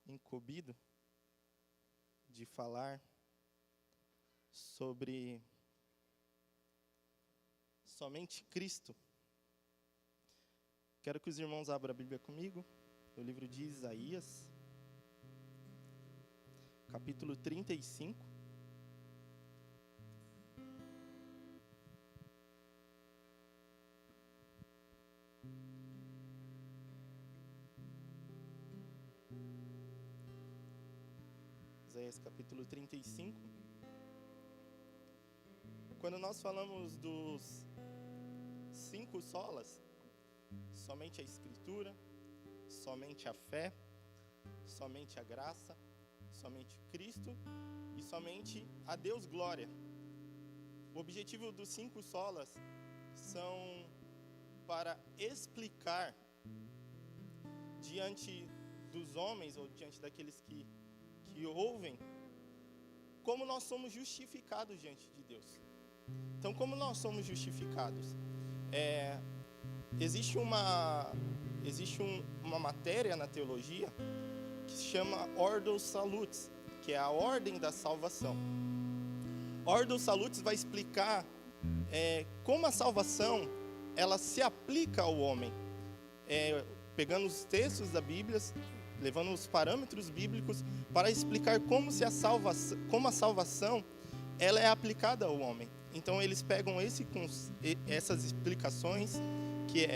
incumbido de falar sobre somente Cristo. Quero que os irmãos abram a Bíblia comigo, no livro de Isaías, capítulo 35. Isaías capítulo 35. Quando nós falamos dos 5 solas, somente a Escritura, somente a fé, somente a graça, somente Cristo e somente a Deus glória. O objetivo dos 5 solas são para explicar diante dos homens ou diante daqueles que ouvem, como nós somos justificados diante de Deus. Então, como nós somos justificados? Existe uma matéria na teologia que se chama Ordo Salutis, que é a ordem da salvação. Ordo Salutis vai explicar como a salvação ela se aplica ao homem, pegando os textos da Bíblia, levando os parâmetros bíblicos para explicar como a salvação ela é aplicada ao homem. Então eles pegam essas explicações, que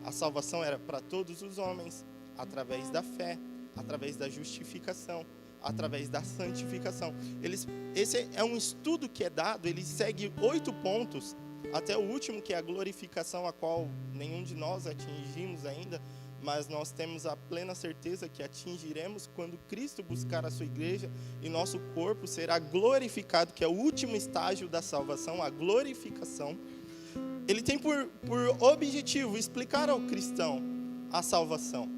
a salvação era para todos os homens, através da fé, através da justificação, através da santificação. Esse é um estudo que é dado, ele segue 8 pontos, até o último, que é a glorificação, a qual nenhum de nós atingimos ainda, mas nós temos a plena certeza que atingiremos quando Cristo buscar a sua igreja e nosso corpo será glorificado, que é o último estágio da salvação, a glorificação. Ele tem por objetivo explicar ao cristão a salvação.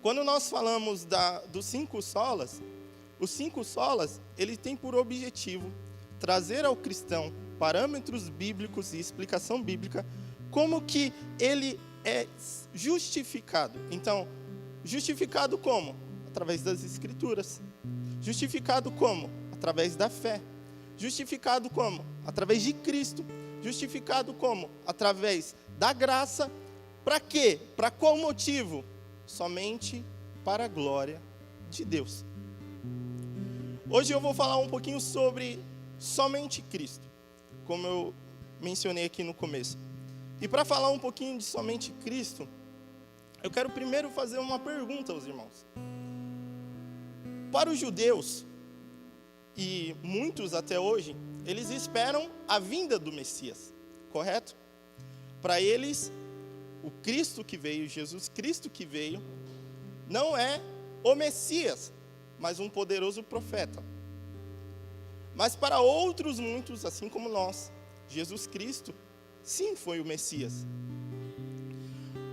Quando nós falamos dos 5 solas, os 5 solas, ele tem por objetivo trazer ao cristão parâmetros bíblicos e explicação bíblica, como que ele é justificado. Então, justificado como? Através das Escrituras. Justificado como? Através da fé. Justificado como? Através de Cristo. Justificado como? Através da graça. Para quê? Para qual motivo? Somente para a glória de Deus. Hoje eu vou falar um pouquinho sobre somente Cristo, como eu mencionei aqui no começo. E para falar um pouquinho de somente Cristo, eu quero primeiro fazer uma pergunta aos irmãos. Para os judeus, e muitos até hoje, eles esperam a vinda do Messias, correto? Para eles, o Cristo que veio, Jesus Cristo que veio, não é o Messias, mas um poderoso profeta. Mas para outros muitos, assim como nós, Jesus Cristo, sim, foi o Messias.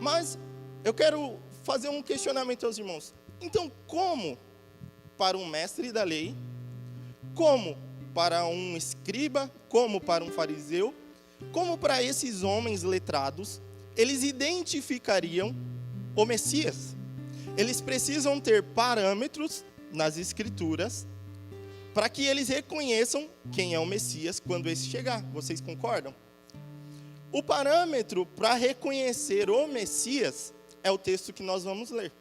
Mas eu quero fazer um questionamento aos irmãos. Então, como para um mestre da lei, como para um escriba, como para um fariseu, como para esses homens letrados, eles identificariam o Messias? Eles precisam ter parâmetros nas Escrituras para que eles reconheçam quem é o Messias quando esse chegar. Vocês concordam? O parâmetro para reconhecer o Messias é o texto que nós vamos ler.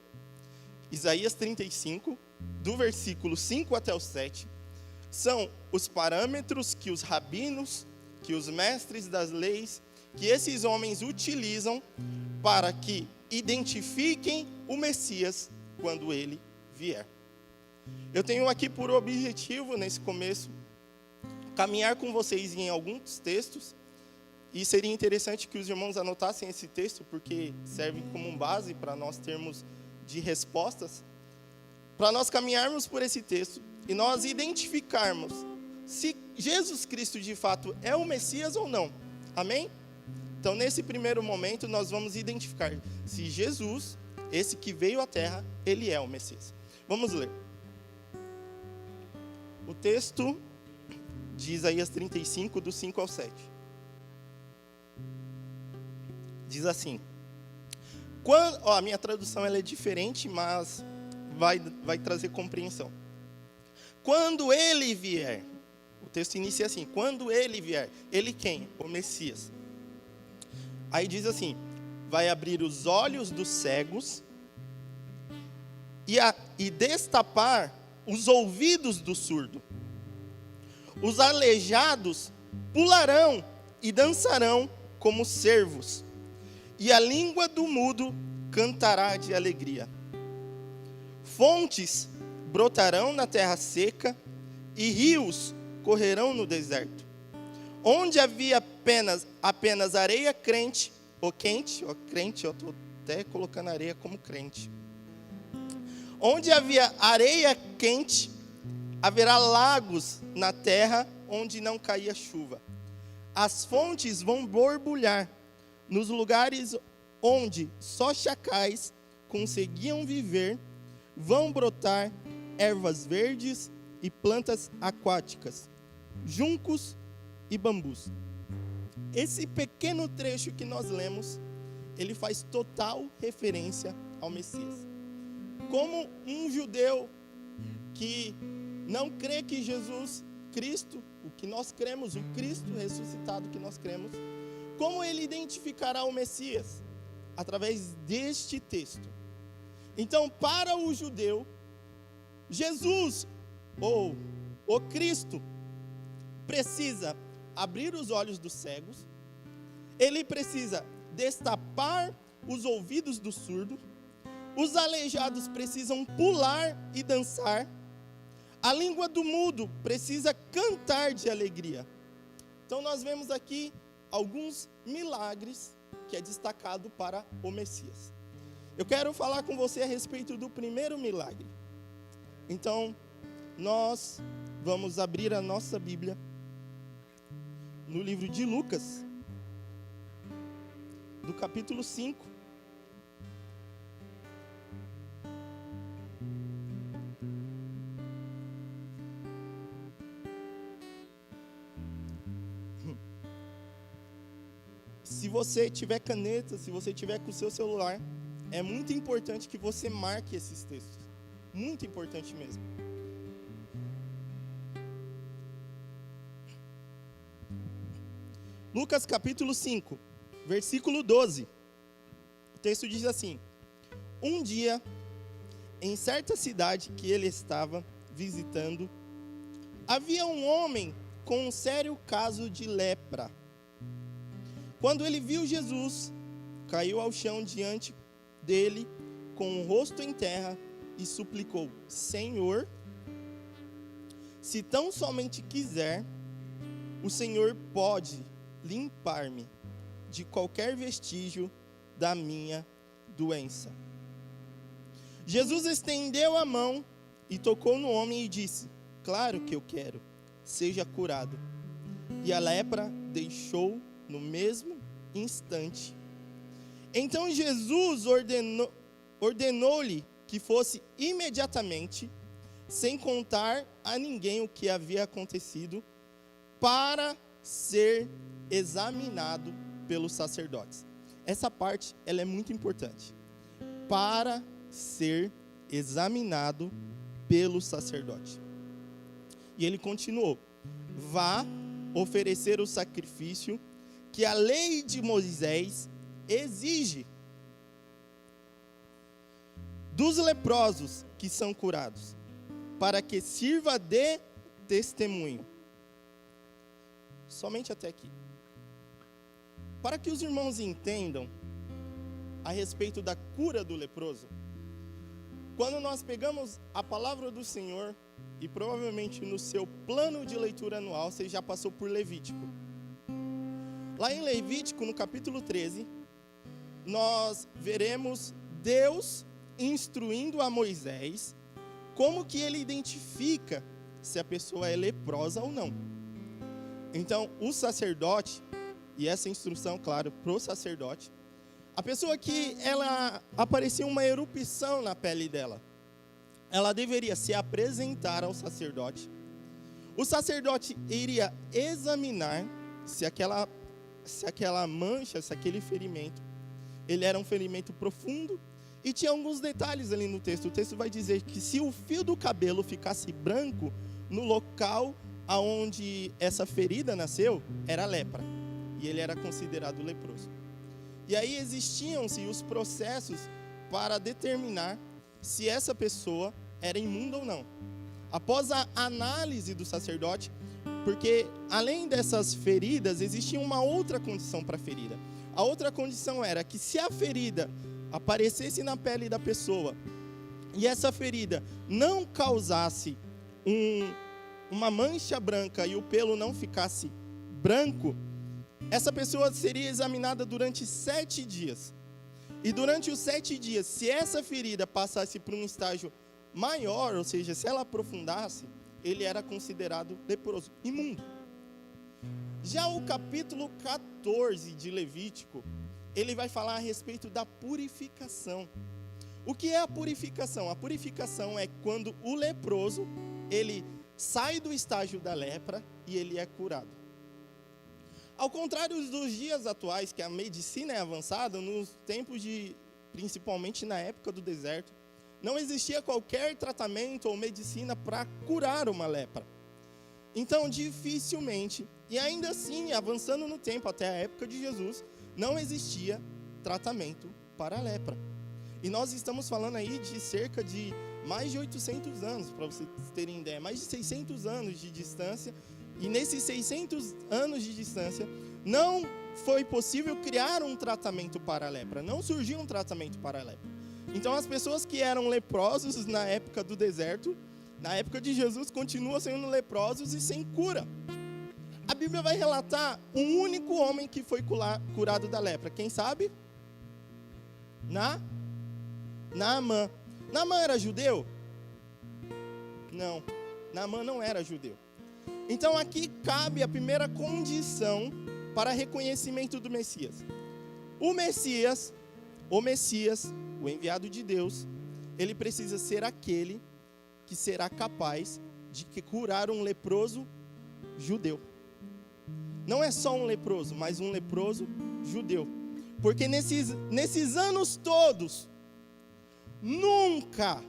Isaías 35, do versículo 5 até o 7, são os parâmetros que os rabinos, que os mestres das leis, que esses homens utilizam para que identifiquem o Messias quando ele vier. Eu tenho aqui por objetivo, nesse começo, caminhar com vocês em alguns textos. E seria interessante que os irmãos anotassem esse texto, porque serve como base para nós termos de respostas, para nós caminharmos por esse texto e nós identificarmos se Jesus Cristo de fato é o Messias ou não. Amém? Então, nesse primeiro momento, nós vamos identificar se Jesus, esse que veio à Terra, ele é o Messias. Vamos ler. O texto de Isaías 35, do 5 ao 7. Diz assim, a minha tradução ela é diferente, mas vai trazer compreensão. Quando ele vier, o texto inicia assim, quando ele vier, ele quem? O Messias. Aí diz assim, vai abrir os olhos dos cegos e destapar os ouvidos do surdo. Os aleijados pularão e dançarão como servos, e a língua do mudo cantará de alegria. Fontes brotarão na terra seca, e rios correrão no deserto. Onde havia apenas areia crente, eu estou até colocando areia como crente. Onde havia areia quente, haverá lagos na terra onde não caía chuva. As fontes vão borbulhar nos lugares onde só chacais conseguiam viver, vão brotar ervas verdes e plantas aquáticas, juncos e bambus. Esse pequeno trecho que nós lemos, ele faz total referência ao Messias. Como um judeu que não crê que Jesus Cristo, o que nós cremos, o Cristo ressuscitado que nós cremos, como ele identificará o Messias? Através deste texto. Então, para o judeu, Jesus, ou o Cristo, precisa abrir os olhos dos cegos, ele precisa destapar os ouvidos do surdo, os aleijados precisam pular e dançar, a língua do mudo precisa cantar de alegria. Então nós vemos aqui alguns milagres que é destacado para o Messias. Eu quero falar com você a respeito do primeiro milagre. Então, nós vamos abrir a nossa Bíblia no livro de Lucas, do capítulo 5. Se você tiver caneta, se você tiver com o seu celular, é muito importante que você marque esses textos. Muito importante mesmo. Lucas capítulo 5, versículo 12. O texto diz assim: um dia, em certa cidade que ele estava visitando, havia um homem com um sério caso de lepra. Quando ele viu Jesus, caiu ao chão diante dele, com o rosto em terra, e suplicou: Senhor, se tão somente quiser, o Senhor pode limpar-me de qualquer vestígio da minha doença. Jesus estendeu a mão e tocou no homem e disse: claro que eu quero, seja curado. E a lepra deixou no mesmo instante. Então Jesus ordenou-lhe que fosse imediatamente, sem contar a ninguém o que havia acontecido, para ser examinado pelos sacerdotes. Essa parte, ela é muito importante. Para ser examinado pelo sacerdote. E ele continuou: vá oferecer o sacrifício que a lei de Moisés exige dos leprosos que são curados, para que sirva de testemunho. Somente até aqui. Para que os irmãos entendam a respeito da cura do leproso, quando nós pegamos a palavra do Senhor, e provavelmente no seu plano de leitura anual, você já passou por Levítico. Lá em Levítico, no capítulo 13, nós veremos Deus instruindo a Moisés como que ele identifica se a pessoa é leprosa ou não. Então, o sacerdote, e essa instrução, claro, para o sacerdote, a pessoa que ela aparecia uma erupção na pele dela, ela deveria se apresentar ao sacerdote. O sacerdote iria examinar se aquela mancha, se aquele ferimento, ele era um ferimento profundo, E tinha alguns detalhes ali no texto. O texto vai dizer que se o fio do cabelo ficasse branco no local aonde essa ferida nasceu, era lepra. E ele era considerado leproso. E aí existiam-se os processos para determinar se essa pessoa era imunda ou não. Após a análise do sacerdote, porque além dessas feridas, existia uma outra condição para a ferida. A outra condição era que se a ferida aparecesse na pele da pessoa e essa ferida não causasse uma mancha branca e o pelo não ficasse branco, essa pessoa seria examinada durante 7 dias. E durante os 7 dias, se essa ferida passasse por um estágio maior, ou seja, se ela aprofundasse, ele era considerado leproso, imundo. Já o capítulo 14 de Levítico, ele vai falar a respeito da purificação. O que é a purificação? A purificação é quando o leproso, ele sai do estágio da lepra e ele é curado. Ao contrário dos dias atuais, que a medicina é avançada, nos tempos principalmente na época do deserto, não existia qualquer tratamento ou medicina para curar uma lepra. Então, dificilmente, e ainda assim, avançando no tempo, até a época de Jesus, não existia tratamento para a lepra. E nós estamos falando aí de cerca de mais de 800 anos, para vocês terem ideia, mais de 600 anos de distância. E nesses 600 anos de distância, não foi possível criar um tratamento para a lepra. Não surgiu um tratamento para a lepra. Então, as pessoas que eram leprosos na época do deserto, na época de Jesus, continuam sendo leprosos e sem cura. A Bíblia vai relatar um único homem que foi curado da lepra. Quem sabe? Naamã. Naamã era judeu? Não. Naamã não era judeu. Então aqui cabe a primeira condição para reconhecimento do Messias. O Messias, o enviado de Deus, ele precisa ser aquele que será capaz de curar um leproso judeu. Não é só um leproso, mas um leproso judeu. Porque nesses anos todos, nunca,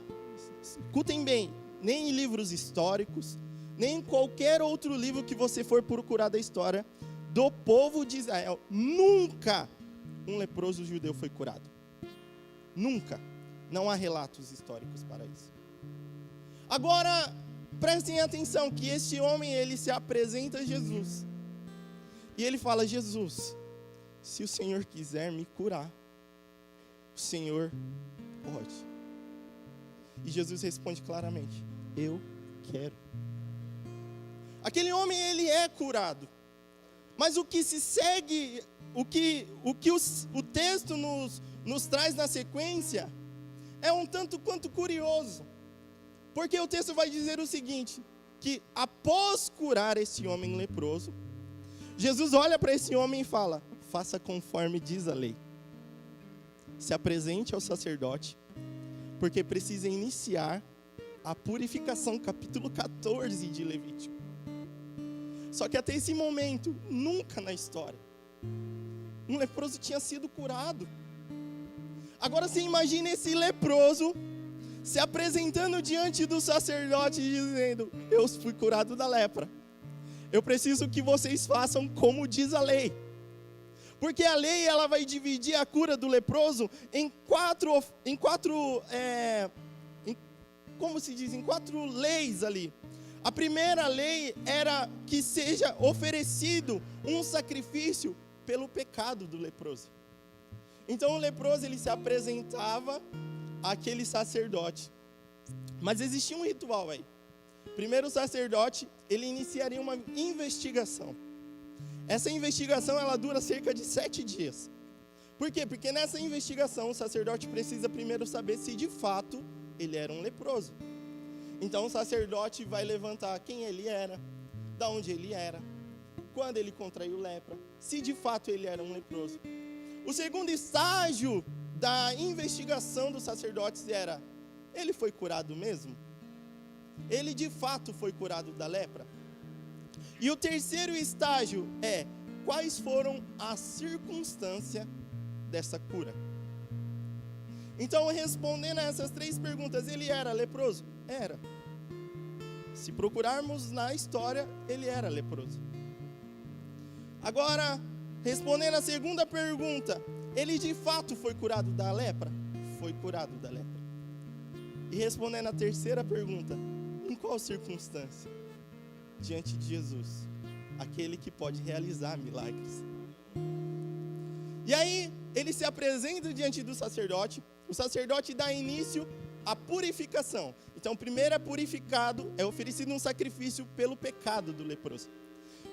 escutem bem, nem em livros históricos, nem em qualquer outro livro que você for procurar da história do povo de Israel, nunca um leproso judeu foi curado. Nunca. Não há relatos históricos para isso. Agora, prestem atenção que este homem, ele se apresenta a Jesus. E ele fala: Jesus, se o Senhor quiser me curar, o Senhor pode. E Jesus responde claramente: eu quero. Aquele homem, ele é curado. Mas o que se segue, o que o texto nos traz na sequência, é um tanto quanto curioso. Porque o texto vai dizer o seguinte, que após curar esse homem leproso, Jesus olha para esse homem e fala: faça conforme diz a lei. Se apresente ao sacerdote, porque precisa iniciar a purificação, capítulo 14 de Levítico. Só que até esse momento, nunca na história, um leproso tinha sido curado. Agora você imagina esse leproso se apresentando diante do sacerdote e dizendo: eu fui curado da lepra. Eu preciso que vocês façam como diz a lei. Porque a lei, ela vai dividir a cura do leproso em quatro leis ali. A primeira lei era que seja oferecido um sacrifício pelo pecado do leproso. Então o leproso, ele se apresentava àquele sacerdote. Mas existia um ritual aí. Primeiro o sacerdote, ele iniciaria uma investigação. Essa investigação, ela dura cerca de 7 dias. Por quê? Porque nessa investigação o sacerdote precisa primeiro saber se de fato ele era um leproso. Então o sacerdote vai levantar quem ele era, da onde ele era, quando ele contraiu lepra, se de fato ele era um leproso. O segundo estágio da investigação dos sacerdotes era: ele foi curado mesmo? Ele de fato foi curado da lepra? E o terceiro estágio é: quais foram as circunstâncias dessa cura? Então, respondendo a essas 3 perguntas, ele era leproso? Era. Se procurarmos na história, ele era leproso. Agora, respondendo a segunda pergunta, ele de fato foi curado da lepra? Foi curado da lepra. E respondendo a terceira pergunta, em qual circunstância? Diante de Jesus, aquele que pode realizar milagres. E aí, ele se apresenta diante do sacerdote, o sacerdote dá início à purificação. Então, primeiro é purificado, é oferecido um sacrifício pelo pecado do leproso.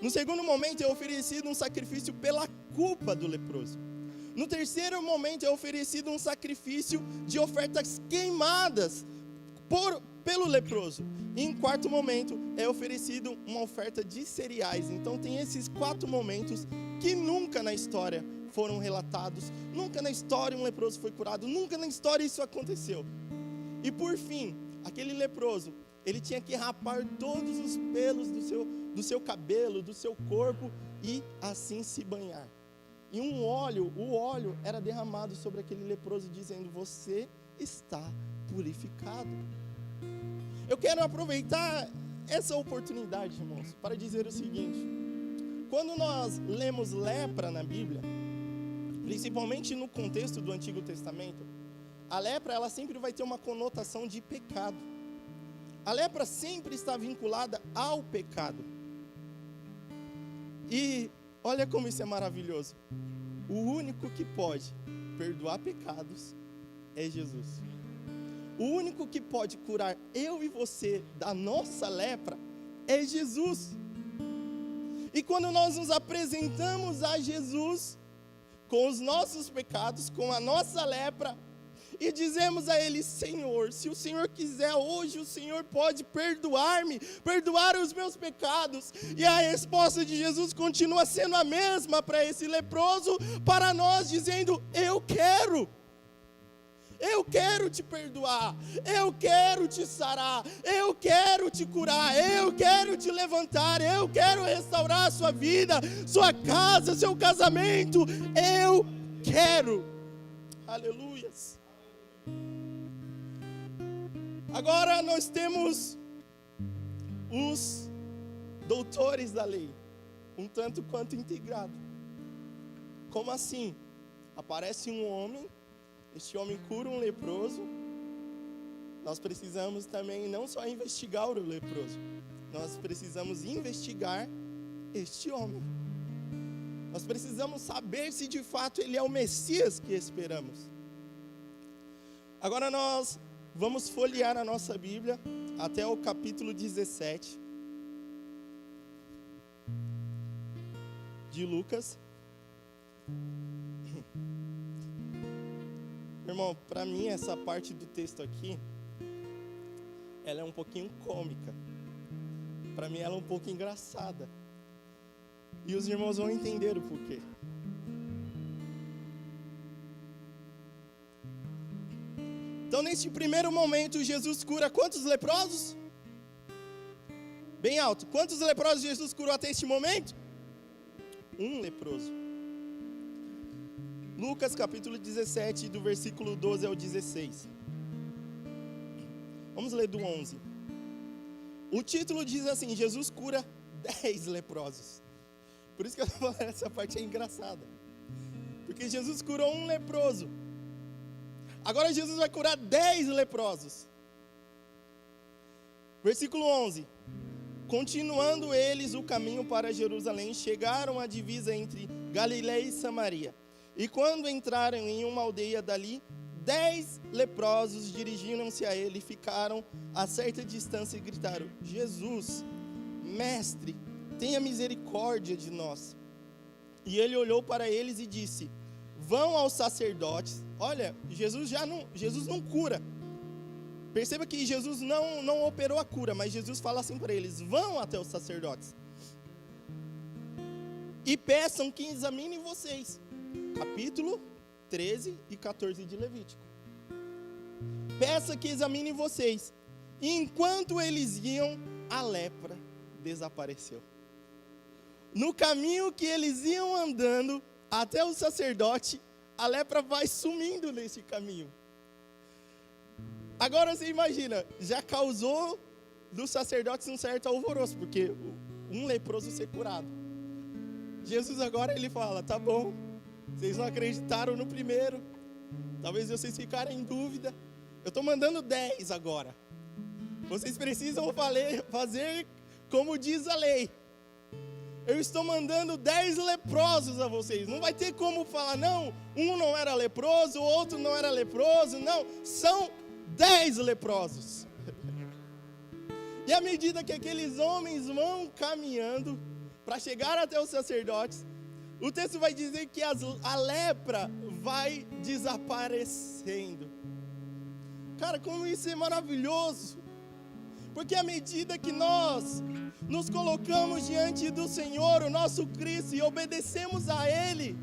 No segundo momento, é oferecido um sacrifício pela culpa do leproso. No terceiro momento, é oferecido um sacrifício de ofertas queimadas pelo leproso. E em quarto momento, é oferecido uma oferta de cereais. Então, tem esses 4 momentos que nunca na história foram relatados. Nunca na história um leproso foi curado. Nunca na história isso aconteceu. E por fim, aquele leproso, ele tinha que rapar todos os pelos do seu cabelo, do seu corpo e assim se banhar. E o óleo era derramado sobre aquele leproso dizendo: você está purificado. Eu quero aproveitar essa oportunidade, irmãos, para dizer o seguinte: quando nós lemos lepra na Bíblia, principalmente no contexto do Antigo Testamento, a lepra ela sempre vai ter uma conotação de pecado. A lepra sempre está vinculada ao pecado. E olha como isso é maravilhoso. O único que pode perdoar pecados é Jesus. O único que pode curar eu e você da nossa lepra é Jesus. E quando nós nos apresentamos a Jesus com os nossos pecados, com a nossa lepra, e dizemos a Ele: Senhor, se o Senhor quiser, hoje o Senhor pode perdoar-me, perdoar os meus pecados. E a resposta de Jesus continua sendo a mesma para esse leproso, para nós, dizendo: eu quero te perdoar, eu quero te sarar, eu quero te curar, eu quero te levantar, eu quero restaurar a sua vida, sua casa, seu casamento, eu quero. Aleluias. Agora nós temos os doutores da lei, um tanto quanto integrado. Como assim? Aparece um homem, este homem cura um leproso. Nós precisamos também não só investigar o leproso, nós precisamos investigar este homem. Nós precisamos saber se de fato ele é o Messias que esperamos. Agora nós vamos folhear a nossa Bíblia até o capítulo 17 de Lucas. Irmão, para mim essa parte do texto aqui, ela é um pouquinho cômica. Para mim ela é um pouco engraçada. E os irmãos vão entender o porquê. Então, neste primeiro momento, Jesus cura quantos leprosos? Bem alto. Quantos leprosos Jesus curou até este momento? Um leproso. Lucas capítulo 17, do versículo 12 ao 16. Vamos ler do 11. O título diz assim: Jesus cura 10 leprosos. Por isso que eu falo, essa parte é engraçada. Porque Jesus curou um leproso. Agora Jesus vai curar 10 leprosos. Versículo 11. Continuando eles o caminho para Jerusalém, chegaram à divisa entre Galileia e Samaria. E quando entraram em uma aldeia dali, 10 leprosos dirigiram-se a ele, ficaram a certa distância e gritaram: Jesus, mestre, tenha misericórdia de nós. E ele olhou para eles e disse: vão aos sacerdotes. Olha, Jesus não cura. Perceba que Jesus não operou a cura, mas Jesus fala assim para eles: vão até os sacerdotes e peçam que examinem vocês. Capítulo 13 e 14 de Levítico. Peça que examinem vocês. E enquanto eles iam, a lepra desapareceu. No caminho que eles iam andando até o sacerdote, a lepra vai sumindo nesse caminho. Agora você imagina, já causou dos sacerdotes um certo alvoroço, porque um leproso ser curado. Jesus agora ele fala, tá bom, vocês não acreditaram no primeiro, talvez vocês ficaram em dúvida, eu estou mandando 10 agora. Vocês precisam fazer como diz a lei. Eu estou mandando 10 leprosos a vocês. Não vai ter como falar, não, um não era leproso, o outro não era leproso. Não, são 10 leprosos. E à medida que aqueles homens vão caminhando para chegar até os sacerdotes, o texto vai dizer que a lepra vai desaparecendo. Cara, como isso é maravilhoso. Porque à medida que nós nos colocamos diante do Senhor, o nosso Cristo, e obedecemos a Ele,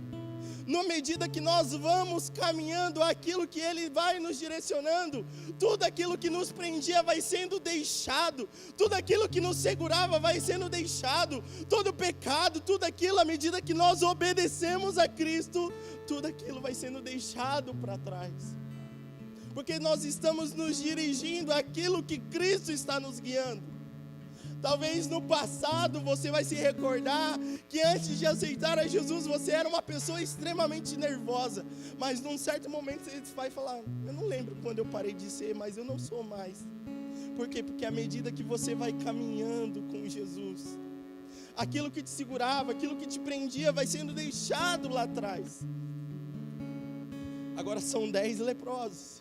na medida que nós vamos caminhando aquilo que Ele vai nos direcionando, tudo aquilo que nos prendia vai sendo deixado, tudo aquilo que nos segurava vai sendo deixado, todo pecado, tudo aquilo, à medida que nós obedecemos a Cristo, tudo aquilo vai sendo deixado para trás. Porque nós estamos nos dirigindo àquilo que Cristo está nos guiando. Talvez no passado você vai se recordar que antes de aceitar a Jesus você era uma pessoa extremamente nervosa. Mas num certo momento você vai falar, eu não lembro quando eu parei de ser, mas eu não sou mais. Por quê? Porque à medida que você vai caminhando com Jesus, aquilo que te segurava, aquilo que te prendia vai sendo deixado lá atrás. Agora são 10 leprosos.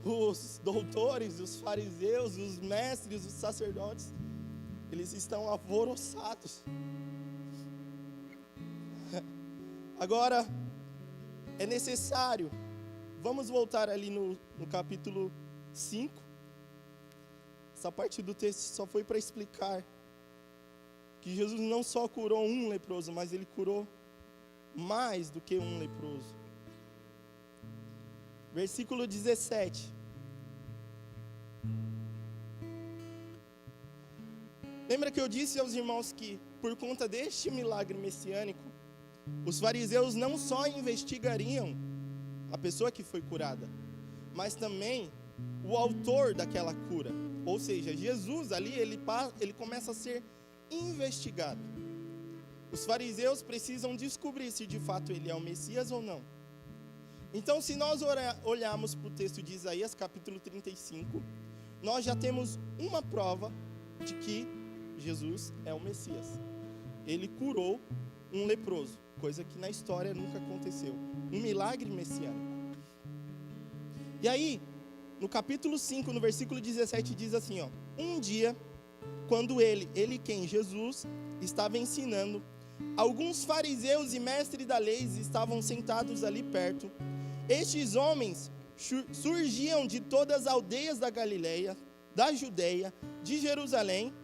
Os doutores, os fariseus, os mestres, os sacerdotes, eles estão alvoroçados. Agora, é necessário, vamos voltar ali no capítulo 5. Essa parte do texto só foi para explicar que Jesus não só curou um leproso, mas Ele curou mais do que um leproso. Versículo 17. Lembra que eu disse aos irmãos que, por conta deste milagre messiânico, os fariseus não só investigariam a pessoa que foi curada, mas também o autor daquela cura. Ou seja, Jesus ali, ele começa a ser investigado. Os fariseus precisam descobrir se de fato ele é o Messias ou não. Então, se nós olharmos para o texto de Isaías, capítulo 35, nós já temos uma prova de que Jesus é o Messias. Ele curou um leproso, coisa que na história nunca aconteceu. Um milagre messiânico. E aí, no capítulo 5, no versículo 17, diz assim, ó, um dia, quando ele quem? Jesus, estava ensinando, alguns fariseus e mestres da lei estavam sentados ali perto. Estes homens surgiam de todas as aldeias da Galileia, da Judeia, de Jerusalém,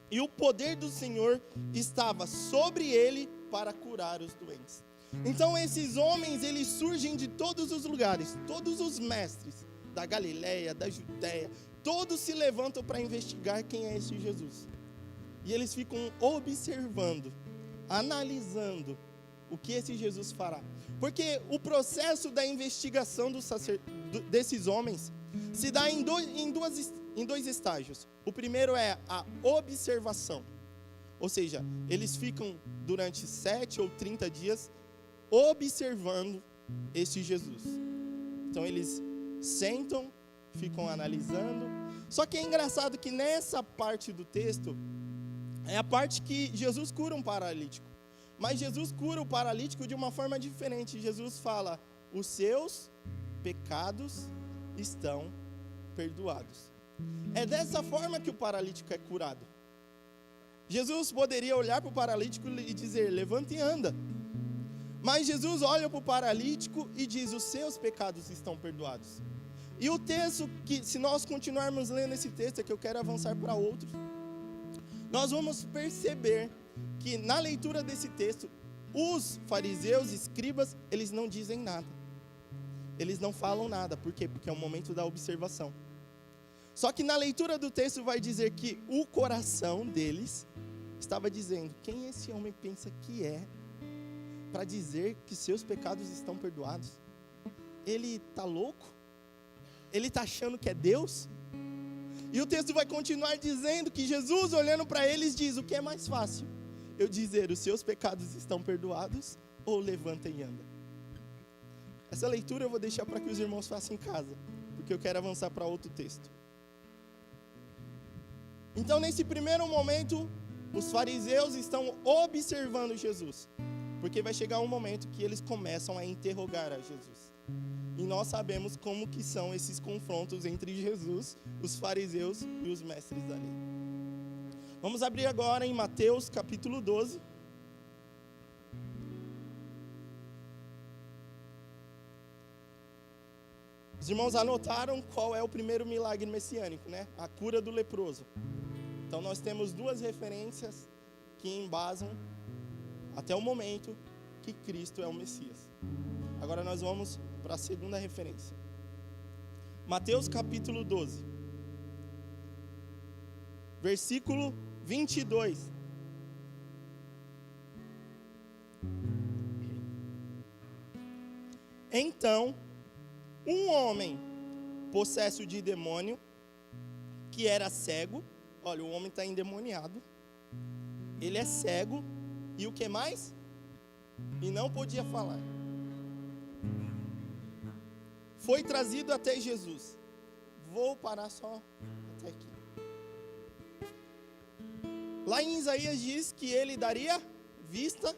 e o poder do Senhor estava sobre ele para curar os doentes. Então esses homens, eles surgem de todos os lugares, todos os mestres da Galileia, da Judeia, todos se levantam para investigar quem é esse Jesus. E eles ficam observando, analisando o que esse Jesus fará. Porque o processo da investigação desses homens se dá em dois estágios. O primeiro é a observação. Ou seja, eles ficam durante 7 ou 30 dias observando esse Jesus. Então eles sentam, ficam analisando. Só que é engraçado que nessa parte do texto é a parte que Jesus cura um paralítico. Mas Jesus cura o paralítico de uma forma diferente. Jesus fala, os seus pecados estão perdoados. É dessa forma que o paralítico é curado. Jesus poderia olhar para o paralítico e dizer, levanta e anda. Mas Jesus olha para o paralítico e diz, os seus pecados estão perdoados. E o texto, que se nós continuarmos lendo esse texto, é que eu quero avançar para outros, nós vamos perceber que na leitura desse texto, os fariseus, escribas, eles não dizem nada. Eles não falam nada. Por quê? Porque é o momento da observação. Só que na leitura do texto vai dizer que o coração deles estava dizendo, quem esse homem pensa que é para dizer que seus pecados estão perdoados? Ele está louco? ele está achando que é Deus? E o texto vai continuar dizendo que Jesus, olhando para eles, diz: o que é mais fácil? Eu dizer, os seus pecados estão perdoados, ou levanta e anda? Essa leitura eu vou deixar para que os irmãos façam em casa, porque eu quero avançar para outro texto. Então, nesse primeiro momento, os fariseus estão observando Jesus, porque vai chegar um momento que eles começam a interrogar a Jesus. E nós sabemos como que são esses confrontos entre Jesus, os fariseus e os mestres da lei. Vamos abrir agora em Mateus capítulo 12. Os irmãos anotaram qual é o primeiro milagre messiânico, né? A cura do leproso. Então nós temos duas referências que embasam até o momento que Cristo é o Messias. Agora nós vamos para a segunda referência. Mateus capítulo 12. Versículo 22. Então, um homem possesso de demônio, que era cego, olha, o homem está endemoniado, ele é cego, e o que mais? E não podia falar. Foi trazido até Jesus. Vou parar só até aqui. Lá em Isaías diz que ele daria vista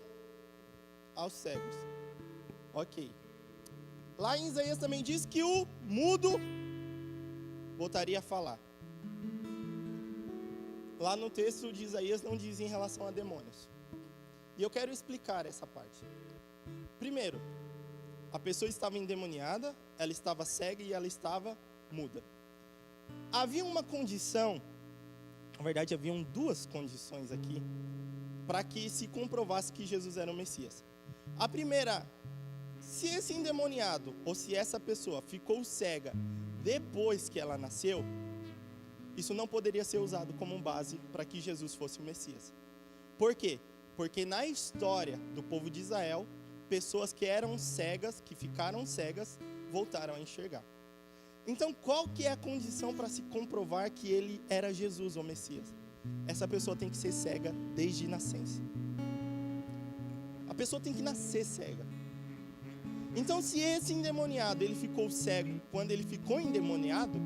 aos cegos. Ok. Lá em Isaías também diz que o mudo voltaria a falar. Lá no texto de Isaías não diz em relação a demônios. E eu quero explicar essa parte. Primeiro, a pessoa estava endemoniada, ela estava cega e ela estava muda. Havia uma condição, na verdade haviam duas condições aqui, para que se comprovasse que Jesus era o Messias. A primeira, se esse endemoniado, ou se essa pessoa ficou cega depois que ela nasceu, isso não poderia ser usado como base para que Jesus fosse o Messias. Por quê? Porque na história do povo de Israel, pessoas que eram cegas, que ficaram cegas, voltaram a enxergar. Então, qual que é a condição para se comprovar que ele era Jesus, o Messias? Essa pessoa tem que ser cega desde nascença. A pessoa tem que nascer cega. Então, se esse endemoniado, ele ficou cego quando ele ficou endemoniado,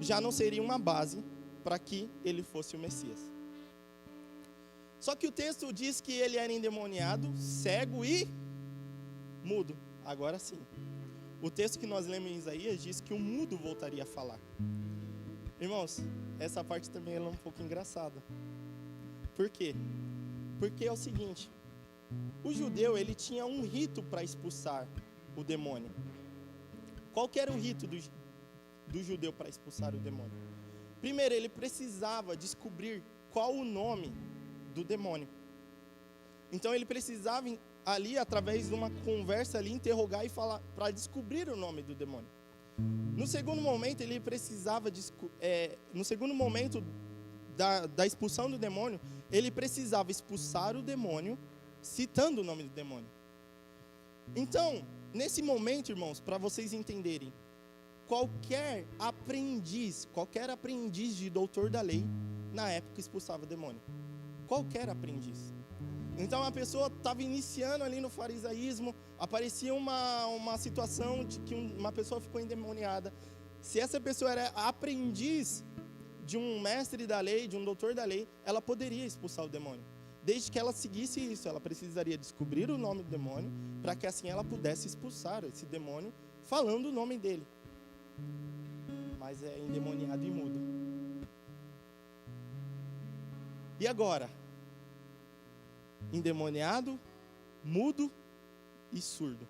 já não seria uma base para que ele fosse o Messias. Só que o texto diz que ele era endemoniado, cego e mudo. Agora sim. O texto que nós lemos em Isaías diz que o mudo voltaria a falar. Irmãos, essa parte também é um pouco engraçada. Por quê? Porque é o seguinte, o judeu, ele tinha um rito para expulsar o demônio. Qual que era o rito do judeu para expulsar o demônio? Primeiro, ele precisava descobrir qual o nome do demônio. Então ele precisava ali, através de uma conversa ali, interrogar e falar, para descobrir o nome do demônio. No segundo momento, ele precisava, no segundo momento da expulsão do demônio, ele precisava expulsar o demônio, citando o nome do demônio. Então, nesse momento, irmãos, para vocês entenderem, qualquer aprendiz de doutor da lei, na época expulsava o demônio. Qualquer aprendiz. Então a pessoa estava iniciando ali no farisaísmo, aparecia uma situação de que uma pessoa ficou endemoniada. Se essa pessoa era aprendiz de um mestre da lei, de um doutor da lei, ela poderia expulsar o demônio. Desde que ela seguisse isso, ela precisaria descobrir o nome do demônio, para que assim ela pudesse expulsar esse demônio, falando o nome dele. Mas é endemoniado e mudo. E agora? Endemoniado, mudo e surdo.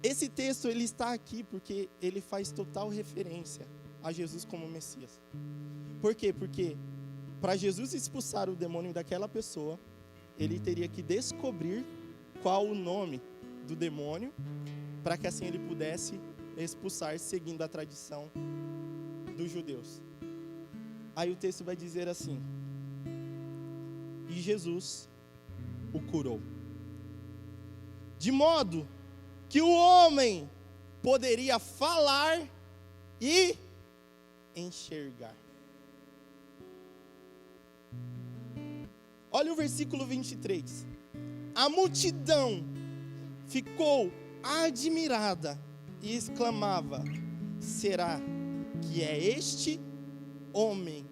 Esse texto ele está aqui porque ele faz total referência a Jesus como Messias. Por quê? Porque para Jesus expulsar o demônio daquela pessoa, ele teria que descobrir qual o nome do demônio, para que assim ele pudesse expulsar, seguindo a tradição dos judeus. Aí o texto vai dizer assim: e Jesus o curou, de modo que o homem poderia falar e enxergar. Olha o versículo 23. A multidão ficou admirada e exclamava: será que é este homem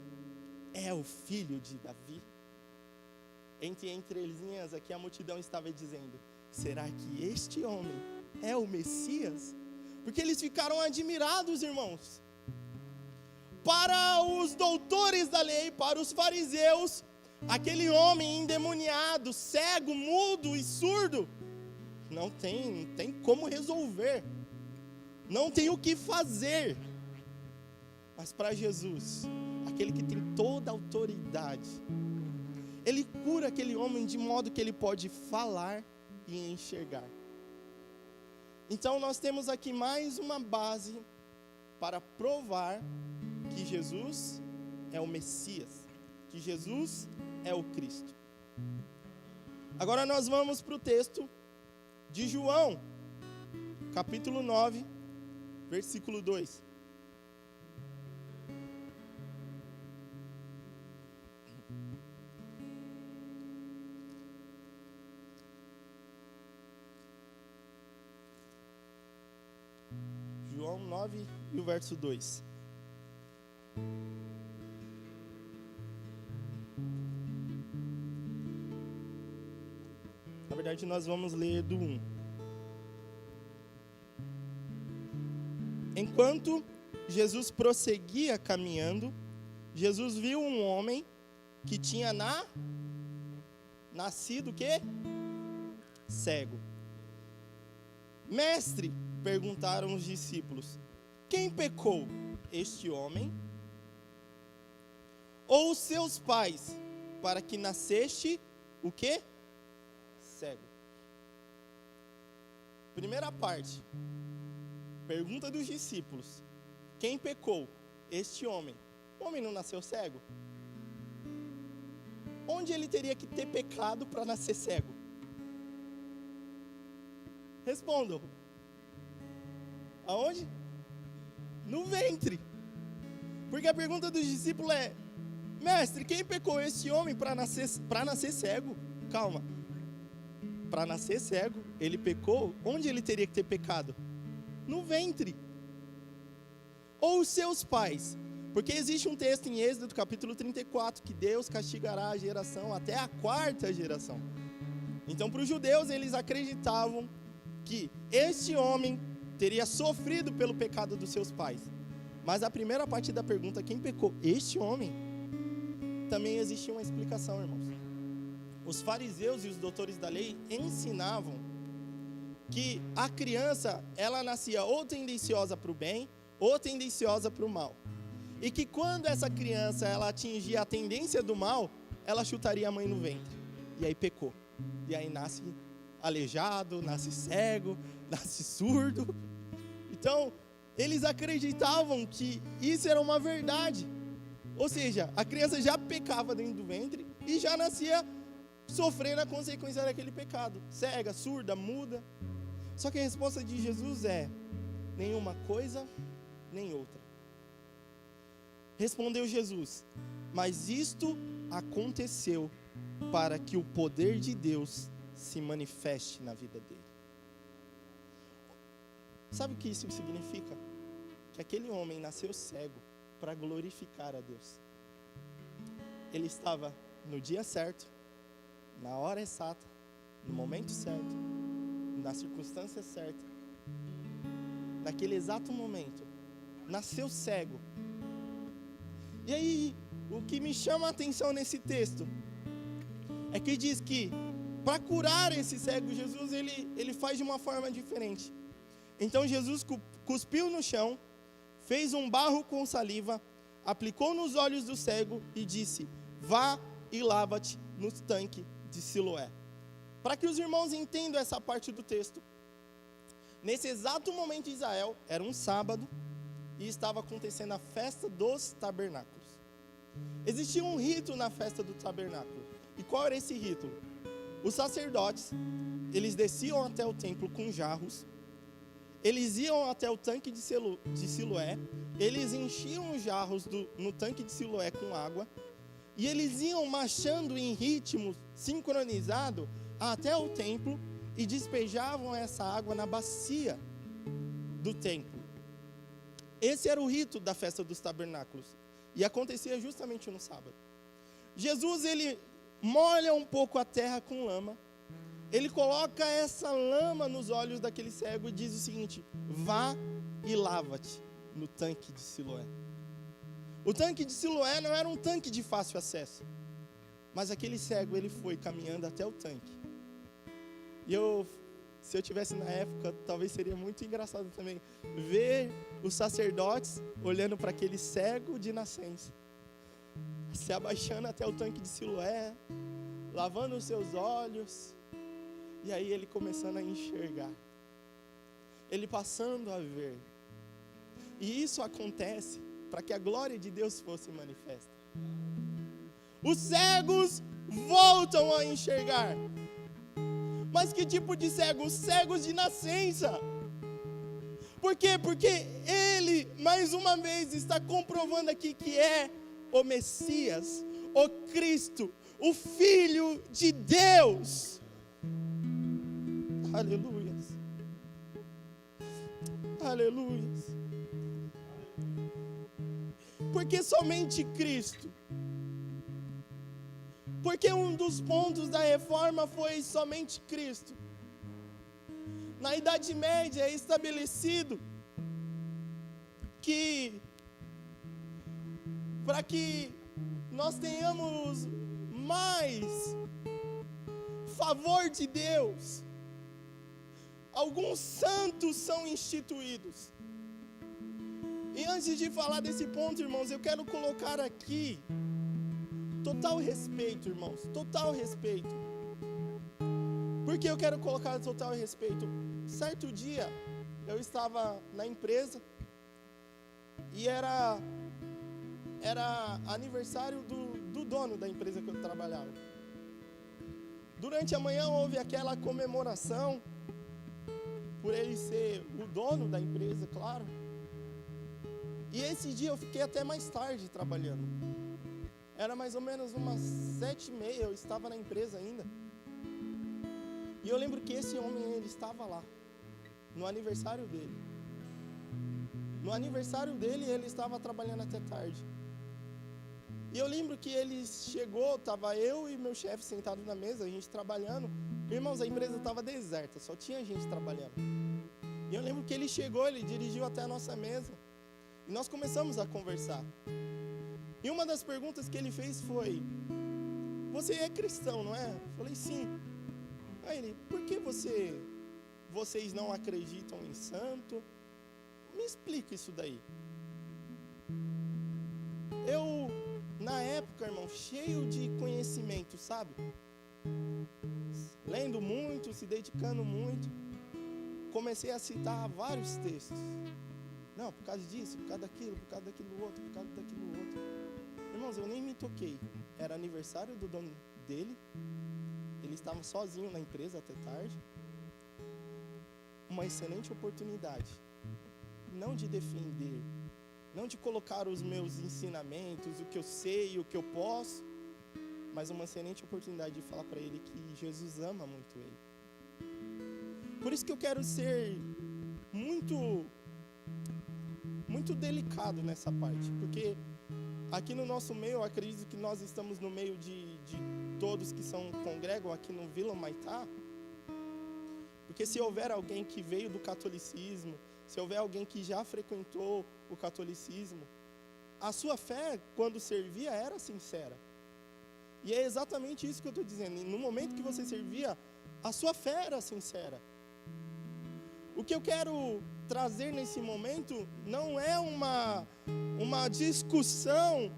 é o filho de Davi? Entre entrelinhas aqui a multidão estava dizendo: será que este homem é o Messias? Porque eles ficaram admirados, irmãos. Para os doutores da lei, para os fariseus, aquele homem endemoniado, cego, mudo e surdo, não tem como resolver, não tem o que fazer. Mas para Jesus, aquele que tem toda a autoridade, ele cura aquele homem de modo que ele pode falar e enxergar. Então nós temos aqui mais uma base para provar que Jesus é o Messias, que Jesus é o Cristo. Agora nós vamos para o texto de João, capítulo 9, versículo 2. João 9 e o verso 2. Na verdade, nós vamos ler do 1. Enquanto Jesus prosseguia caminhando, Jesus viu um homem que tinha nascido o quê? Cego. Mestre, perguntaram os discípulos, quem pecou, este homem ou os seus pais, para que nasceste o quê? Cego. Primeira parte, pergunta dos discípulos, quem pecou, este homem? O homem não nasceu cego? Onde ele teria que ter pecado para nascer cego? Respondam. Aonde? No ventre. Porque a pergunta dos discípulos é: mestre, quem pecou esse homem para nascer cego? Calma. Para nascer cego, ele pecou. Onde ele teria que ter pecado? No ventre. Ou os seus pais. Porque existe um texto em Êxodo, capítulo 34, que Deus castigará a geração até a 4ª geração. Então, para os judeus, eles acreditavam que este homem teria sofrido pelo pecado dos seus pais. Mas a primeira parte da pergunta, quem pecou? Este homem? Também existia uma explicação, irmãos. Os fariseus e os doutores da lei ensinavam que a criança, ela nascia ou tendenciosa para o bem, ou tendenciosa para o mal. E que quando essa criança, ela atingia a tendência do mal, ela chutaria a mãe no ventre. E aí pecou. E aí nasce aleijado, nasce cego, nasce surdo. Então, eles acreditavam que isso era uma verdade. Ou seja, a criança já pecava dentro do ventre e já nascia sofrendo a consequência daquele pecado. Cega, surda, muda. Só que a resposta de Jesus é: nenhuma coisa, nem outra. Respondeu Jesus: mas isto aconteceu para que o poder de Deus se manifeste na vida dele. Sabe o que isso significa? Que aquele homem nasceu cego para glorificar a Deus. Ele estava no dia certo, na hora exata, no momento certo, na circunstância certa. Naquele exato momento, nasceu cego. E aí, o que me chama a atenção nesse texto é que diz que para curar esse cego, Jesus ele faz de uma forma diferente. Então Jesus cuspiu no chão, fez um barro com saliva, aplicou nos olhos do cego e disse: vá e lava-te no tanque de Siloé. Para que os irmãos entendam essa parte do texto, nesse exato momento em Israel, era um sábado, e estava acontecendo a festa dos tabernáculos. Existia um rito na festa do tabernáculo. E qual era esse rito? Os sacerdotes, eles desciam até o templo com jarros, eles iam até o tanque de Siloé, eles enchiam os jarros no tanque de Siloé com água, e eles iam marchando em ritmo sincronizado até o templo e despejavam essa água na bacia do templo. Esse era o rito da festa dos tabernáculos, e acontecia justamente no sábado. Jesus, ele molha um pouco a terra com lama, ele coloca essa lama nos olhos daquele cego e diz o seguinte: vá e lava-te no tanque de Siloé. O tanque de Siloé não era um tanque de fácil acesso, mas aquele cego, ele foi caminhando até o tanque. E se eu tivesse na época, talvez seria muito engraçado também ver os sacerdotes olhando para aquele cego de nascença, se abaixando até o tanque de Siloé, lavando os seus olhos, e aí ele começando a enxergar, ele passando a ver. E isso acontece para que a glória de Deus fosse manifesta. Os cegos voltam a enxergar. Mas que tipo de cego? Os cegos de nascença. Por quê? Porque ele, mais uma vez, está comprovando aqui que é o Messias, o Cristo, o Filho de Deus. Aleluias. Aleluias. Porque somente Cristo. Porque um dos pontos da reforma foi somente Cristo. Na Idade Média é estabelecido que para que nós tenhamos mais favor de Deus, alguns santos são instituídos. E antes de falar desse ponto, irmãos, eu quero colocar aqui total respeito, irmãos, total respeito. Por que eu quero colocar total respeito? Certo dia, eu estava na empresa e era aniversário do dono da empresa que eu trabalhava. Durante a manhã houve aquela comemoração, por ele ser o dono da empresa, claro. E esse dia eu fiquei até mais tarde trabalhando. Era mais ou menos umas 7h30, eu estava na empresa ainda. E eu lembro que esse homem, ele estava lá, no aniversário dele. No aniversário dele, ele estava trabalhando até tarde. E eu lembro que ele chegou, estava eu e meu chefe sentados na mesa, a gente trabalhando. Irmãos, a empresa estava deserta, só tinha gente trabalhando. E eu lembro que ele chegou, ele dirigiu até a nossa mesa. E nós começamos a conversar. E uma das perguntas que ele fez foi: você é cristão, não é? Eu falei, sim. Aí ele: por que vocês não acreditam em santo? Me explica isso daí. Eu, na época, irmão, cheio de conhecimento, sabe? Lendo muito, se dedicando muito, comecei a citar vários textos. Não, por causa disso, por causa daquilo outro, por causa daquilo outro. Irmãos, eu nem me toquei. Era aniversário do dono dele. Ele estava sozinho na empresa até tarde. Uma excelente oportunidade. Não de defender, não de colocar os meus ensinamentos, o que eu sei, o que eu posso, mas uma excelente oportunidade de falar para ele que Jesus ama muito ele. Por isso que eu quero ser muito delicado nessa parte, porque aqui no nosso meio, eu acredito que nós estamos no meio de todos que congregam aqui no Vila Humaitá, porque se houver alguém que veio do catolicismo, se houver alguém que já frequentou o catolicismo, a sua fé, quando servia, era sincera. E é exatamente isso que eu estou dizendo. No momento que você servia, a sua fé era sincera. O que eu quero trazer nesse momento não é uma discussão,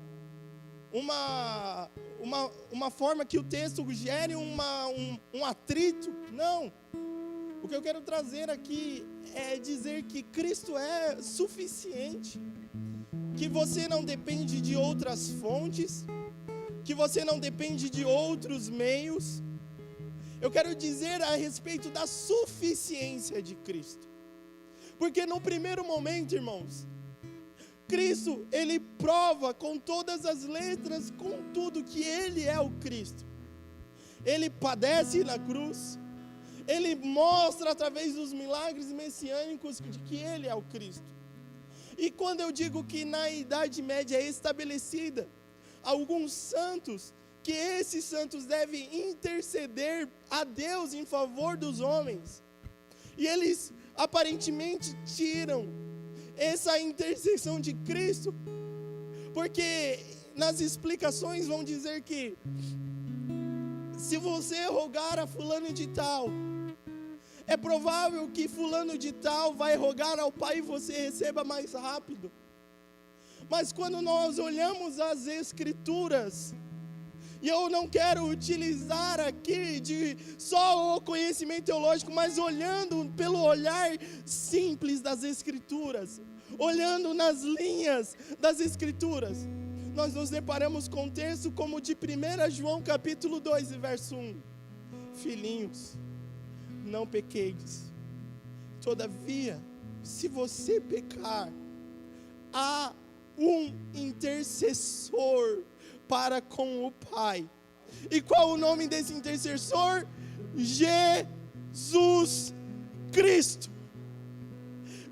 uma forma que o texto gere um atrito. Não. O que eu quero trazer aqui é dizer que Cristo é suficiente, que você não depende de outras fontes, que você não depende de outros meios. Eu quero dizer a respeito da suficiência de Cristo. Porque no primeiro momento, irmãos, Cristo, ele prova com todas as letras, com tudo, que ele é o Cristo. Ele padece na cruz, ele mostra através dos milagres messiânicos de que ele é o Cristo. E quando eu digo que na Idade Média é estabelecida alguns santos, que esses santos devem interceder a Deus em favor dos homens, e eles aparentemente tiram essa intercessão de Cristo, porque nas explicações vão dizer que se você rogar a fulano de tal, é provável que fulano de tal vai rogar ao Pai e você receba mais rápido. Mas quando nós olhamos as Escrituras, e eu não quero utilizar aqui de só o conhecimento teológico, mas olhando pelo olhar simples das Escrituras, olhando nas linhas das Escrituras, nós nos deparamos com um texto como de 1 João capítulo 2, verso 1. Filhinhos, não pequeis. Todavia, se você pecar, há um intercessor para com o Pai. E qual o nome desse intercessor? Jesus Cristo.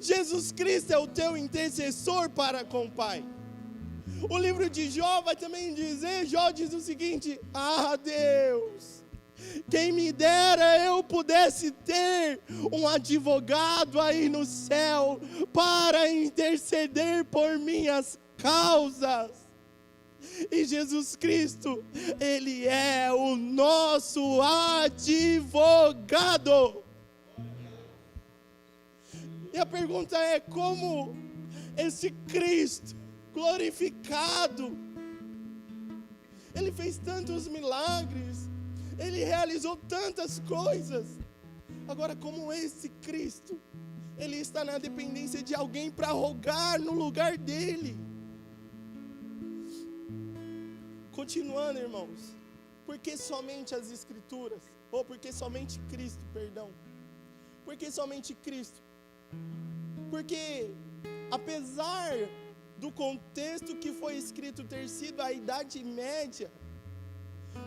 Jesus Cristo é o teu intercessor para com o Pai. O livro de Jó vai também dizer, Jó diz o seguinte: ah, Deus, quem me dera eu pudesse ter um advogado aí no céu para interceder por minhas causas. E Jesus Cristo, Ele é o nosso advogado. E a pergunta é: como esse Cristo glorificado, Ele fez tantos milagres, Ele realizou tantas coisas, agora como esse Cristo, Ele está na dependência de alguém para rogar no lugar dEle? Continuando, irmãos, porque somente as Escrituras, ou porque somente Cristo, perdão, porque somente Cristo? Porque apesar do contexto que foi escrito ter sido a Idade Média,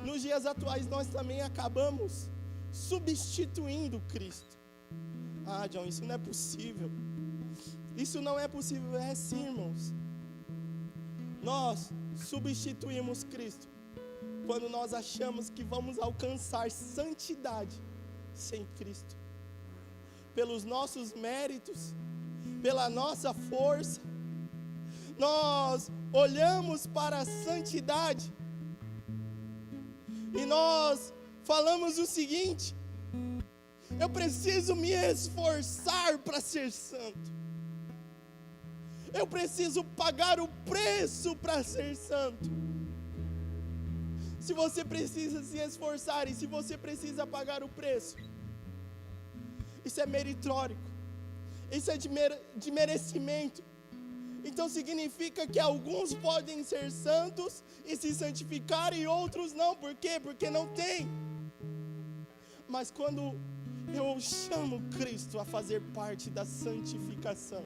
nos dias atuais nós também acabamos substituindo Cristo. Ah, John, isso não é possível. Isso não é possível. É sim, irmãos. Nós substituímos Cristo quando nós achamos que vamos alcançar santidade sem Cristo, pelos nossos méritos, pela nossa força. Nós olhamos para a santidade e nós falamos o seguinte: eu preciso me esforçar para ser santo, eu preciso pagar o preço para ser santo. Se você precisa se esforçar e se você precisa pagar o preço, isso é meritórico, isso é de merecimento. Então significa que alguns podem ser santos e se santificar e outros não. Por quê? Porque não tem. Mas quando eu chamo Cristo a fazer parte da santificação,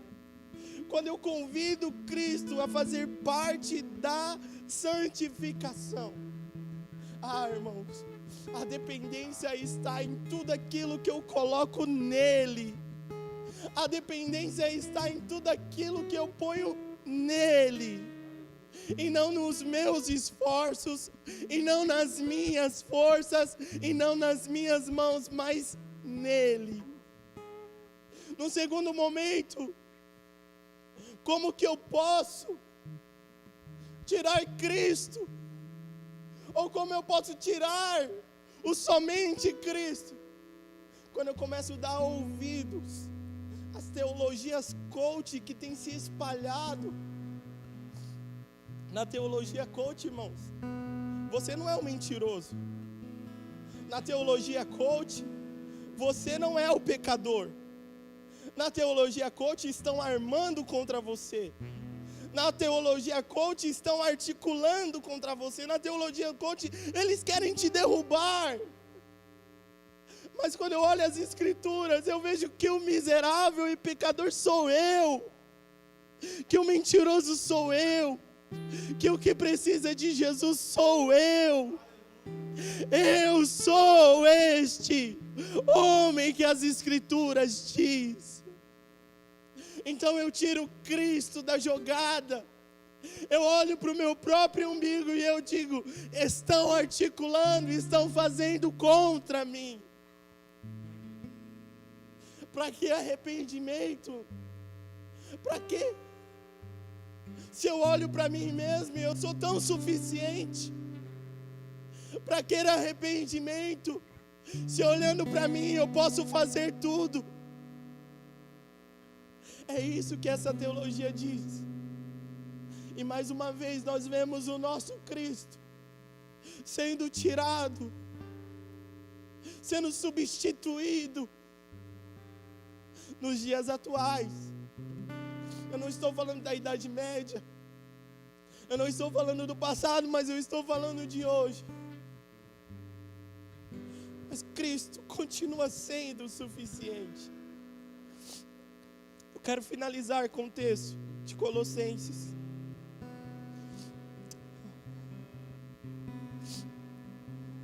quando eu convido Cristo a fazer parte da santificação, ah, irmãos, a dependência está em tudo aquilo que eu coloco nele. A dependência está em tudo aquilo que eu ponho nele, e não nos meus esforços, e não nas minhas forças, e não nas minhas mãos, mas nele. No segundo momento, como que eu posso tirar Cristo? Ou como eu posso tirar o somente Cristo? Quando eu começo a dar ouvidos as teologias coach que tem se espalhado. Na teologia coach, irmãos, você não é um mentiroso. Na teologia coach, você não é o pecador. Na teologia coach, estão armando contra você. Na teologia coach, estão articulando contra você. Na teologia coach, eles querem te derrubar. Mas quando eu olho as Escrituras, eu vejo que o miserável e pecador sou eu, que o mentiroso sou eu, que o que precisa de Jesus sou eu. Eu sou este homem que as Escrituras diz. Então eu tiro Cristo da jogada. Eu olho para o meu próprio umbigo e eu digo: estão articulando, estão fazendo contra mim. Para que arrependimento? Para quê? Se eu olho para mim mesmo e eu sou tão suficiente, para que arrependimento? Se olhando para mim eu posso fazer tudo. É isso que essa teologia diz. E mais uma vez nós vemos o nosso Cristo sendo tirado, sendo substituído nos dias atuais. Eu não estou falando da Idade Média, eu não estou falando do passado, mas eu estou falando de hoje. Mas Cristo continua sendo o suficiente. Eu quero finalizar com o texto de Colossenses.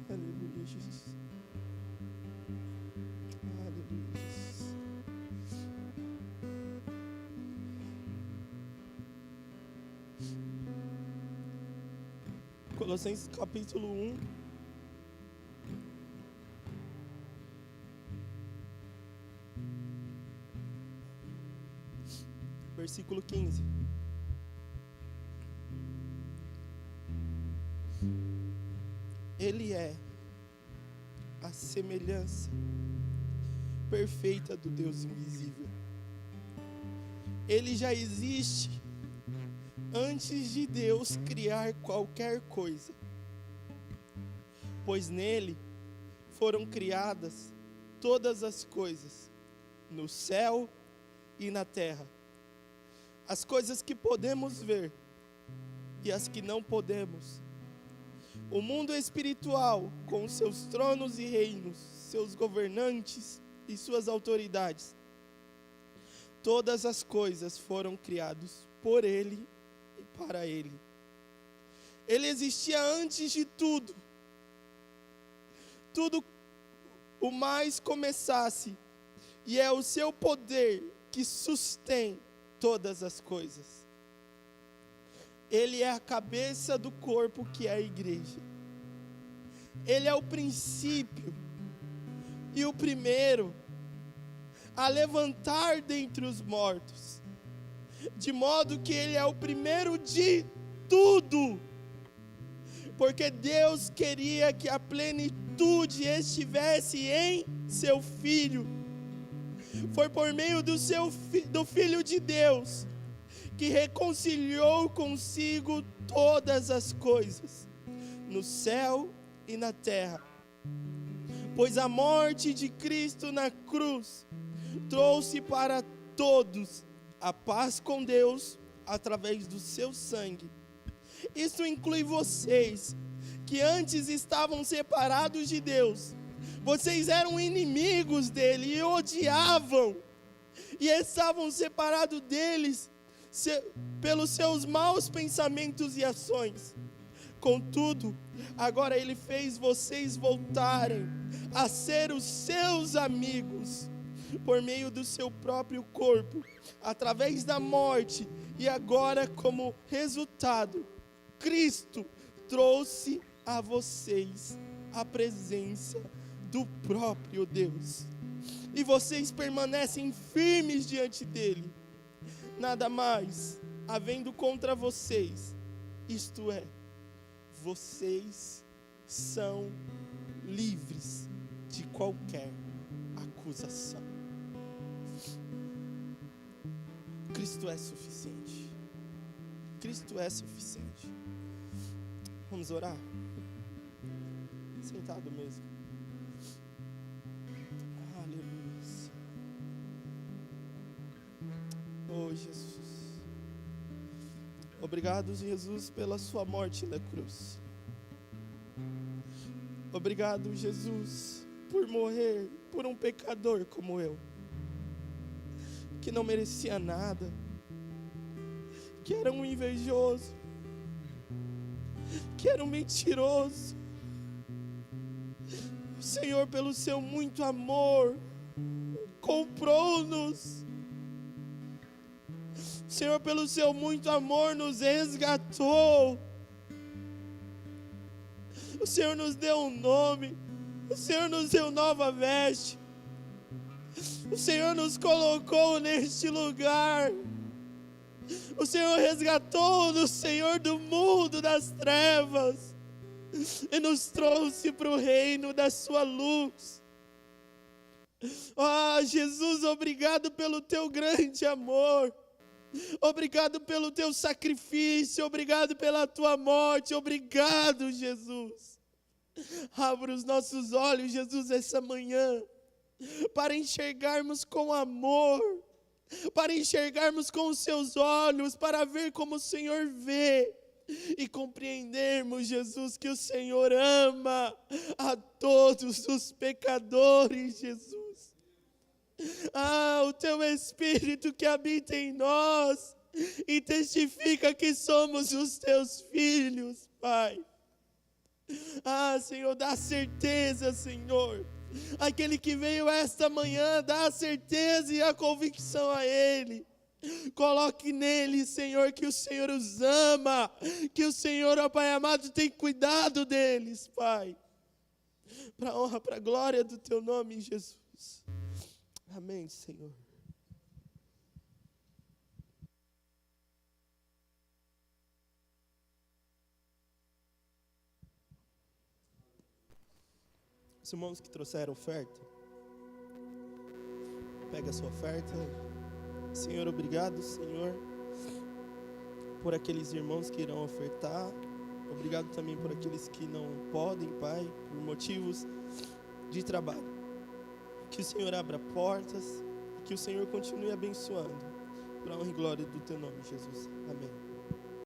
Aleluia, Jesus. Aleluia, Jesus. Colossenses capítulo 1. Versículo 15. Ele é a semelhança perfeita do Deus invisível. Ele já existe antes de Deus criar qualquer coisa, pois nele foram criadas todas as coisas, no céu e na terra. As coisas que podemos ver e as que não podemos. O mundo espiritual, com seus tronos e reinos, seus governantes e suas autoridades. Todas as coisas foram criadas por Ele e para Ele. Ele existia antes de tudo. Tudo o mais começasse. E é o seu poder que sustém todas as coisas. Ele é a cabeça do corpo que é a igreja. Ele é o princípio e o primeiro a levantar dentre os mortos, de modo que ele é o primeiro de tudo, porque Deus queria que a plenitude estivesse em seu Filho. Foi por meio do Filho de Deus que reconciliou consigo todas as coisas, no céu e na terra. Pois a morte de Cristo na cruz trouxe para todos a paz com Deus através do seu sangue. Isso inclui vocês, que antes estavam separados de Deus. Vocês eram inimigos dele e odiavam, e estavam separados deles pelos seus maus pensamentos e ações. Contudo, agora ele fez vocês voltarem a ser os seus amigos, por meio do seu próprio corpo, através da morte, e agora, como resultado, Cristo trouxe a vocês a presença do próprio Deus, e vocês permanecem firmes diante dele. Nada mais havendo contra vocês, isto é, vocês são livres de qualquer acusação. Cristo é suficiente. Cristo é suficiente. Vamos orar? Sentado mesmo. Aleluia. Oh, Jesus. Obrigado, Jesus, pela sua morte na cruz. Obrigado, Jesus, por morrer por um pecador como eu, que não merecia nada, que era um invejoso, que era um mentiroso. O Senhor, pelo seu muito amor, comprou-nos. O Senhor, pelo seu muito amor, nos resgatou. O Senhor nos deu um nome. O Senhor nos deu nova veste. O Senhor nos colocou neste lugar. O Senhor resgatou-nos, Senhor, do mundo das trevas e nos trouxe para o reino da sua luz. Jesus, obrigado pelo teu grande amor. Obrigado pelo teu sacrifício. Obrigado pela tua morte. Obrigado, Jesus. Abra os nossos olhos, Jesus, essa manhã, para enxergarmos com amor, para enxergarmos com os seus olhos, para ver como o Senhor vê, e compreendermos, Jesus, que o Senhor ama a todos os pecadores, Jesus. O teu Espírito que habita em nós e testifica que somos os teus filhos, Pai. Senhor, dá certeza, Senhor. Aquele que veio esta manhã, dá a certeza e a convicção a Ele. Coloque nele, Senhor, que o Senhor os ama, que o Senhor, ó Pai amado, tem cuidado deles, Pai. Para a honra, para a glória do teu nome, Jesus. Amém, Senhor. Os irmãos que trouxeram oferta, pega a sua oferta. Senhor, obrigado, Senhor, por aqueles irmãos que irão ofertar. Obrigado também por aqueles que não podem, Pai, por motivos de trabalho. Que o Senhor abra portas e que o Senhor continue abençoando. Para a honra e glória do teu nome, Jesus. Amém.